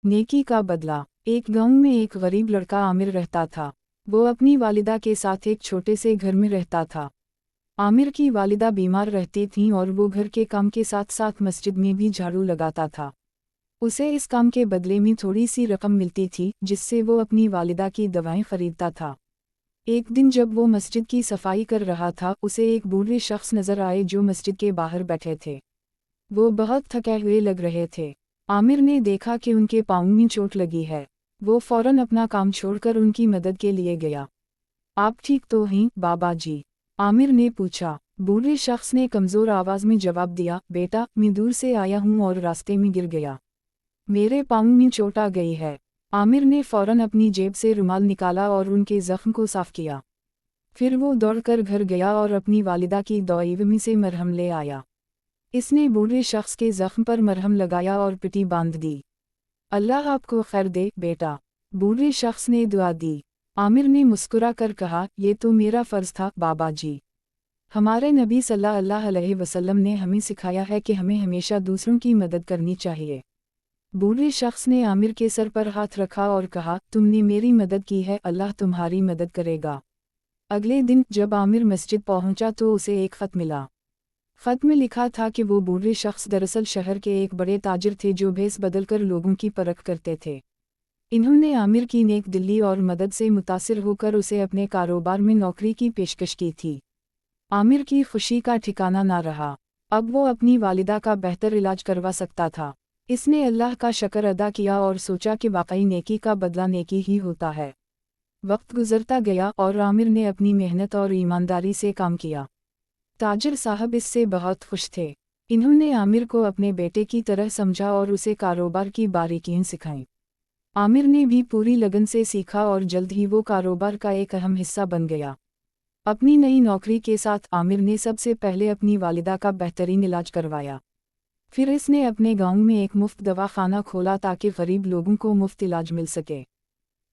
नेकी का बदला। एक गांव में एक गरीब लड़का आमिर रहता था। वो अपनी वालिदा के साथ एक छोटे से घर में रहता था। आमिर की वालिदा बीमार रहती थीं और वो घर के काम के साथ साथ मस्जिद में भी झाड़ू लगाता था। उसे इस काम के बदले में थोड़ी सी रकम मिलती थी जिससे वो अपनी वालिदा की दवाएं खरीदता था। एक दिन जब वो मस्जिद की सफाई कर रहा था, उसे एक बूढ़े शख्स नजर आए जो मस्जिद के बाहर बैठे थे। वो बहुत थके हुए लग रहे थे। आमिर ने देखा कि उनके पाँव में चोट लगी है। वो फौरन अपना काम छोड़कर उनकी मदद के लिए गया। आप ठीक तो हैं बाबा जी? आमिर ने पूछा। बूढ़े शख्स ने कमज़ोर आवाज़ में जवाब दिया, बेटा मैं दूर से आया हूँ और रास्ते में गिर गया। मेरे पाँव में चोट आ गई है। आमिर ने फौरन अपनी जेब से रुमाल निकाला और उनके जख्म को साफ किया। फिर वो दौड़कर घर गया और अपनी वालिदा की दवाई से मरहम ले आया। इसने बूढ़े शख्स के जख्म पर मरहम लगाया और पट्टी बांध दी। अल्लाह आपको खैर दे बेटा, बूढ़े शख्स ने दुआ दी। आमिर ने मुस्कुरा कर कहा, ये तो मेरा फ़र्ज़ था बाबा जी। हमारे नबी सल्लल्लाहु अलैहि वसल्लम ने हमें सिखाया है कि हमें हमेशा दूसरों की मदद करनी चाहिए। बूढ़े शख्स ने आमिर के सर पर हाथ रखा और कहा, तुमने मेरी मदद की है, अल्लाह तुम्हारी मदद करेगा। अगले दिन जब आमिर मस्जिद पहुंचा तो उसे एक ख़त मिला। ख़त में लिखा था कि वो बूढ़े शख्स दरअसल शहर के एक बड़े ताजिर थे जो भेस बदलकर लोगों की परख करते थे। इन्होंने आमिर की नेक दिली और मदद से मुतासिर होकर उसे अपने कारोबार में नौकरी की पेशकश की थी। आमिर की खुशी का ठिकाना ना रहा। अब वो अपनी वालिदा का बेहतर इलाज करवा सकता था। इसने अल्लाह का शुक्र अदा किया और सोचा कि वाकई नेकी का बदला नेकी ही होता है। वक्त गुजरता गया और आमिर ने अपनी मेहनत और ईमानदारी से काम किया। ताजिर साहब इससे बहुत खुश थे। इन्होंने आमिर को अपने बेटे की तरह समझा और उसे कारोबार की बारीकियां सिखाईं। आमिर ने भी पूरी लगन से सीखा और जल्द ही वो कारोबार का एक अहम हिस्सा बन गया। अपनी नई नौकरी के साथ आमिर ने सबसे पहले अपनी वालिदा का बेहतरीन इलाज करवाया। फिर इसने अपने गांव में एक मुफ्त दवाखाना खोला ताकि गरीब लोगों को मुफ्त इलाज मिल सके।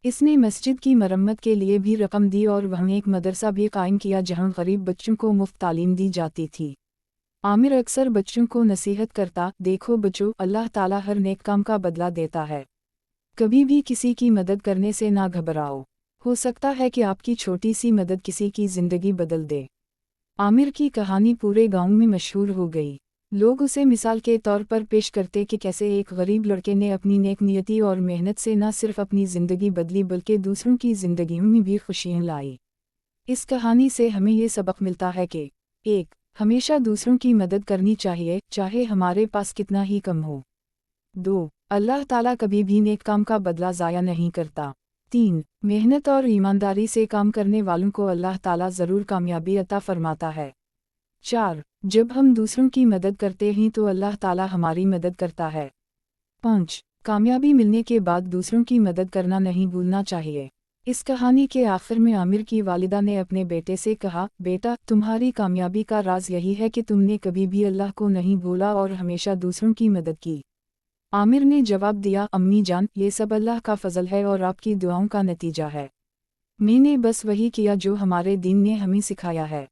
इसने मस्जिद की मरम्मत के लिए भी रकम दी और वहाँ एक मदरसा भी कायम किया जहाँ गरीब बच्चों को मुफ्त तालीम दी जाती थी। आमिर अक्सर बच्चों को नसीहत करता, देखो बच्चों, अल्लाह ताला हर नेक काम का बदला देता है। कभी भी किसी की मदद करने से ना घबराओ। हो सकता है कि आपकी छोटी सी मदद किसी की ज़िंदगी बदल दे। आमिर की कहानी पूरे गांव में मशहूर हो गई। लोग उसे मिसाल के तौर पर पेश करते कि कैसे एक गरीब लड़के ने अपनी नेक नियति और मेहनत से न सिर्फ अपनी ज़िंदगी बदली बल्कि दूसरों की ज़िंदगियों में भी खुशियाँ लाई। इस कहानी से हमें ये सबक मिलता है कि 1. हमेशा दूसरों की मदद करनी चाहिए, चाहे हमारे पास कितना ही कम हो। 2. अल्लाह ताला कभी भी नेक काम का बदला ज़ाया नहीं करता। 3. मेहनत और ईमानदारी से काम करने वालों को अल्लाह ताला ज़रूर कामयाबी अता फरमाता है। 4. जब हम दूसरों की मदद करते हैं तो अल्लाह ताला हमारी मदद करता है। 5. कामयाबी मिलने के बाद दूसरों की मदद करना नहीं भूलना चाहिए। इस कहानी के आखिर में आमिर की वालिदा ने अपने बेटे से कहा, बेटा तुम्हारी कामयाबी का राज यही है कि तुमने कभी भी अल्लाह को नहीं भूला और हमेशा दूसरों की मदद की। आमिर ने जवाब दिया, अम्मी जान, ये सब अल्लाह का फजल है और आपकी दुआओं का नतीजा है। मैंने बस वही किया जो हमारे दीन ने हमें सिखाया है।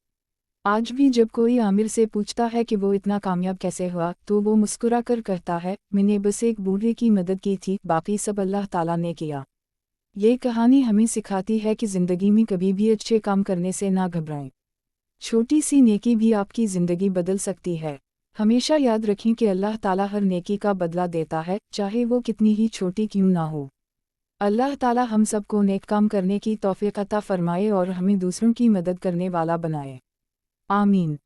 आज भी जब कोई आमिर से पूछता है कि वो इतना कामयाब कैसे हुआ, तो वो मुस्कुरा कर कहता है, मैंने बस एक बूढ़े की मदद की थी, बाकी सब अल्लाह ताला ने किया। ये कहानी हमें सिखाती है कि ज़िंदगी में कभी भी अच्छे काम करने से ना घबराएं। छोटी सी नेकी भी आपकी ज़िंदगी बदल सकती है। हमेशा याद रखें कि अल्लाह ताला हर नेकी का बदला देता है, चाहे वो कितनी ही छोटी क्यों ना हो। अल्लाह ताला हम सबको नेक काम करने की तौफीक अता फरमाए और हमें दूसरों की मदद करने वाला बनाए। आमीन।